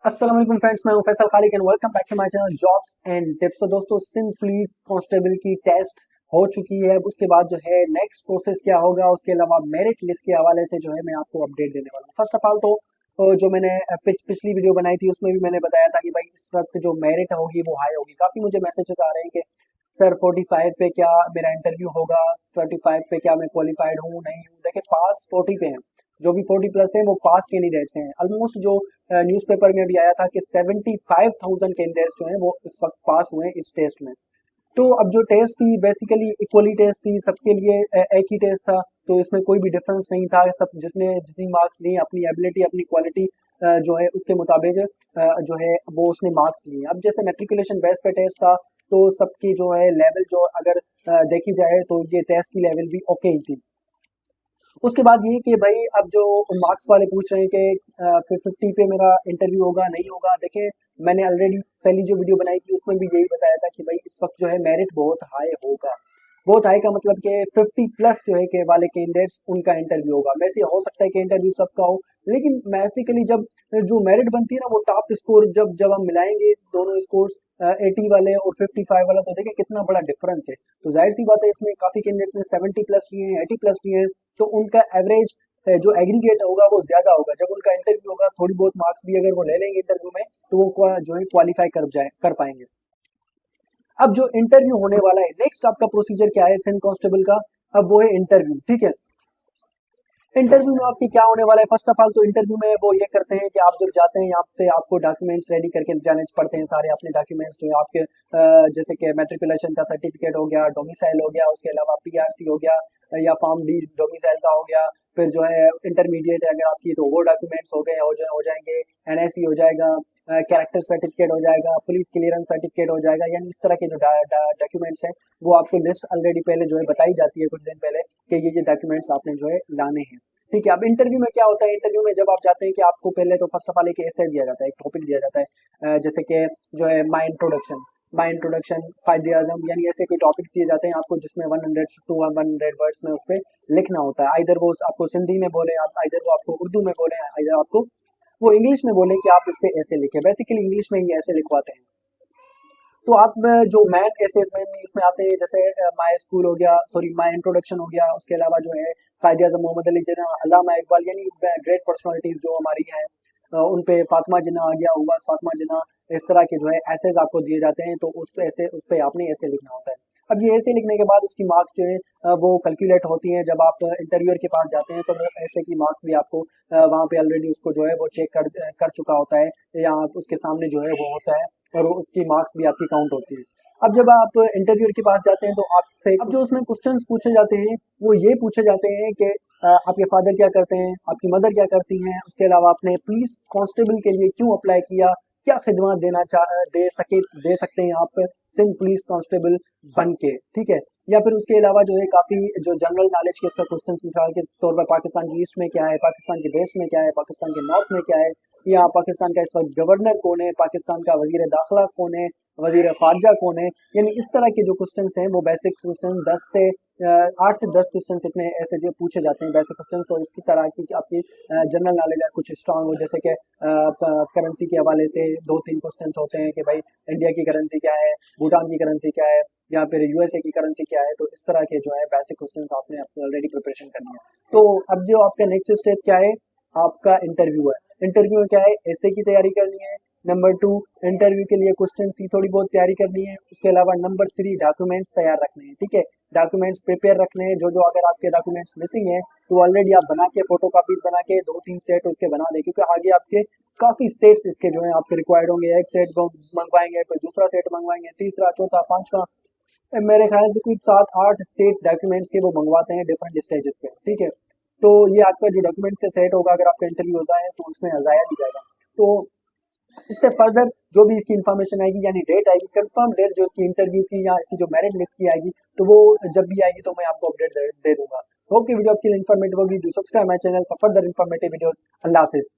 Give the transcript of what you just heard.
अस्सलाम वालेकुम फ्रेंड्स, मैं हूं Faisal Khaliq and welcome back to my channel jobs and tips. तो दोस्तों, सिंध पुलिस कांस्टेबल की टेस्ट हो चुकी है। उसके बाद जो है नेक्स्ट प्रोसेस क्या होगा, उसके अलावा मेरिट लिस्ट के हवाले से जो है मैं आपको अपडेट देने वाला हूं। फर्स्ट ऑफ ऑल तो जो मैंने पिछली वीडियो बनाई थी उसमें भी मैंने बताया था कि भाई इस वक्त जो मेरिट होगी वो हाई होगी। काफी मुझे मैसेजेस आ रहे हैं कि सर 45 पे क्या मेरा इंटरव्यू होगा, 45 पे क्या मैं क्वालिफाइड हूँ नहीं हूँ। देखिए, पास 40 पे हैं, जो भी 40 प्लस है वो पास कैंडिडेट्स हैं। ऑलमोस्ट जो न्यूज़पेपर में भी आया था कि 75,000 कैंडिडेट्स जो हैं वो इस वक्त पास हुए हैं इस टेस्ट में। तो अब जो टेस्ट थी बेसिकली इक्वली टेस्ट थी, सबके लिए एक ही टेस्ट था। तो इसमें कोई भी डिफरेंस नहीं था। सब जितने जितनी मार्क्स लिए अपनी एबिलिटी अपनी क्वालिटी जो है उसके मुताबिक जो है वो उसने मार्क्स लिए। अब जैसे मेट्रिकुलेशन बेस पे टेस्ट था तो सबकी जो है लेवल जो अगर देखी जाए तो ये टेस्ट की लेवल भी ओके ही थी। उसके बाद ये कि भाई अब जो मार्क्स वाले पूछ रहे हैं कि फिर 50 पे मेरा इंटरव्यू होगा नहीं होगा। देखें, मैंने ऑलरेडी पहली जो वीडियो बनाई थी उसमें भी यही बताया था कि भाई इस वक्त जो है मेरिट बहुत हाई होगा। बहुत हाई का मतलब कि 50 प्लस जो है के वाले कैंडिडेट्स उनका इंटरव्यू होगा। वैसे हो सकता है कि इंटरव्यू सबका हो, लेकिन बेसिकली जब जो मेरिट बनती है ना वो टॉप स्कोर जब जब हम मिलाएंगे दोनों स्कोर्स 80 वाले और 55 वाला, तो देखिए कितना बड़ा डिफरेंस है। तो जाहिर सी बात है इसमें काफी कैंडिडेट्स ने 70 प्लस लिए हैं, 80 प्लस लिए हैं। तो उनका एवरेज जो एग्रीगेट होगा वो ज्यादा होगा। जब उनका इंटरव्यू होगा थोड़ी बहुत मार्क्स भी अगर वो ले लेंगे इंटरव्यू में तो वो जो है क्वालिफाई कर पाएंगे। अब जो इंटरव्यू होने वाला है नेक्स्ट, आपका प्रोसीजर क्या है सिंध कांस्टेबल का? अब वो है इंटरव्यू। ठीक है, इंटरव्यू में आपकी क्या होने वाला है? फर्स्ट ऑफ ऑल तो इंटरव्यू में वो ये करते हैं कि आप जब जाते हैं यहाँ से आपको डॉक्यूमेंट्स रेडी करके जाने पड़ते हैं। सारे अपने डॉक्यूमेंट्स जो है आपके जैसे कि मेट्रिकुलेशन का सर्टिफिकेट हो गया, डोमिसाइल हो गया, उसके अलावा पीआरसी हो गया या फॉर्म डी डोमिसाइल का हो गया। फिर जो है इंटरमीडिएट है अगर आपकी तो वो डॉक्यूमेंट्स हो गए हो जाएंगे। एनआईसी हो जाएगा, कैरेक्टर सर्टिफिकेट हो जाएगा, पुलिस क्लियरेंस सर्टिफिकेट हो जाएगा। यानी इस तरह के जो डॉक्यूमेंट्स हैं वो आपको लिस्ट ऑलरेडी पहले जो है बताई जाती है कुछ दिन पहले कि ये डॉक्यूमेंट्स आपने जो है लाने हैं। ठीक है, अब इंटरव्यू में क्या होता है? इंटरव्यू में जब आप जाते हैं कि आपको पहले तो फर्स्ट ऑफ ऑल एक ऐसे दिया जाता है, एक टॉपिक दिया जाता है जैसे कि जो है माई इंट्रोडक्शन, फायदे आजम, यानी ऐसे कोई टॉपिक्स दिए जाते हैं आपको जिसमें 100 टू 100 वर्ड्स में उस पर लिखना होता है। आइधर वो आपको सिंधी में बोले, आप आइधर वो आपको उर्दू में बोले, आइधर आपको वो इंग्लिश में बोले कि आप इस पे ऐसे लिखे। बेसिकली इंग्लिश में ही ऐसे लिखवाते हैं। तो आप जो मैन असेसमेंट में इसमें आते हैं जैसे माई स्कूल हो गया, सॉरी माई इंट्रोडक्शन हो गया। उसके अलावा जो है कायद आजम मोहम्मद अली जिन्ना, अल्लामा इकबाल, यानी ग्रेट पर्सनालिटीज जो हमारी हैं उन पे फातिमा जिन्ना आ गया, उवास फातिमा जिन्ना। इस तरह के जो है एसेज आपको दिए जाते हैं, तो उस पे आपने ऐसे लिखना होता है। अब ये ऐसे लिखने के बाद उसकी मार्क्स जो है वो कैलकुलेट होती हैं। जब आप इंटरव्यूअर के पास जाते हैं तो वो ऐसे की मार्क्स भी आपको वहाँ पे ऑलरेडी उसको जो है वो चेक कर चुका होता है, या उसके सामने जो है वो होता है और उसकी मार्क्स भी आपकी काउंट होती है। अब जब आप इंटरव्यूअर के पास जाते हैं तो आपसे अब जो उसमें क्वेश्चंस पूछे जाते हैं वो ये पूछे जाते हैं कि आपके फादर क्या करते हैं, आपकी मदर क्या करती हैं, उसके अलावा आपने पुलिस कांस्टेबल के लिए क्यों अप्लाई किया, क्या खिदमत दे सकते हैं आप सिंध पुलिस कांस्टेबल बन के। ठीक है, या फिर उसके अलावा जो है काफ़ी जो जनरल नॉलेज के क्वेश्चंस मिसाल के तौर पर पाकिस्तान की ईस्ट में क्या है, पाकिस्तान के वेस्ट में क्या है, पाकिस्तान के नॉर्थ में क्या है, या पाकिस्तान का इस वक्त गवर्नर कौन है, पाकिस्तान का वजीर दाखिला कौन है, वजीर खारजा कौन है। यानी इस तरह के जो क्वेश्चंस हैं वो बेसिक क्वेश्चन 8 से 10 क्वेश्चंस इतने ऐसे जो पूछे जाते हैं बेसिक क्वेश्चन। तो इसकी तरह की कि आपकी जनरल नॉलेज है कुछ स्ट्रांग हो, जैसे कि करेंसी के हवाले से 2-3 क्वेश्चन होते हैं कि भाई इंडिया की करेंसी क्या है, भूटान की करेंसी क्या है, या फिर यूएसए की करेंसी क्या है। तो इस तरह के जो है बेसिक क्वेश्चंस आपने ऑलरेडी प्रिपरेशन करनी है। तो अब जो आपका नेक्स्ट स्टेप क्या है, आपका इंटरव्यू है। इंटरव्यू में क्या है, ऐसे की तैयारी करनी है। नंबर 2, इंटरव्यू के लिए क्वेश्चन की थोड़ी बहुत तैयारी करनी है। उसके अलावा नंबर 3, डॉक्यूमेंट्स तैयार रखने हैं। ठीक है, डॉक्यूमेंट्स प्रिपेयर रखने हैं। जो अगर आपके डॉक्यूमेंट्स मिसिंग है तो ऑलरेडी आप बना के फोटो कॉपीज बना के 2-3 सेट उसके बना दें, क्योंकि आगे आपके काफी सेट्स इसके जो है आपके रिक्वायर्ड होंगे। एक सेट मंगवाएंगे, फिर दूसरा सेट मंगवाएंगे, तीसरा, चौथा, पांचवा, मेरे ख्याल से कुछ 7-8 सेट डॉक्यूमेंट्स के वो मंगवाते हैं डिफरेंट स्टेजेस पे। ठीक है, तो ये आपका जो डॉक्यूमेंट से सेट होगा अगर आपका इंटरव्यू होता है तो उसमें जाया भी जाएगा। तो इससे फर्दर जो भी इसकी इन्फॉर्मेशन आएगी, यानी डेट आएगी, कंफर्म डेट जो इसकी इंटरव्यू की या इसकी जो मेरिट लिस्ट की आएगी, तो वो जब भी आएगी तो मैं आपको अपडेट दे दूंगा। होप कि वीडियो आपके लिए इन्फॉर्मेटिव होगी। Do subscribe my channel for further informative videos. Allah Hafiz.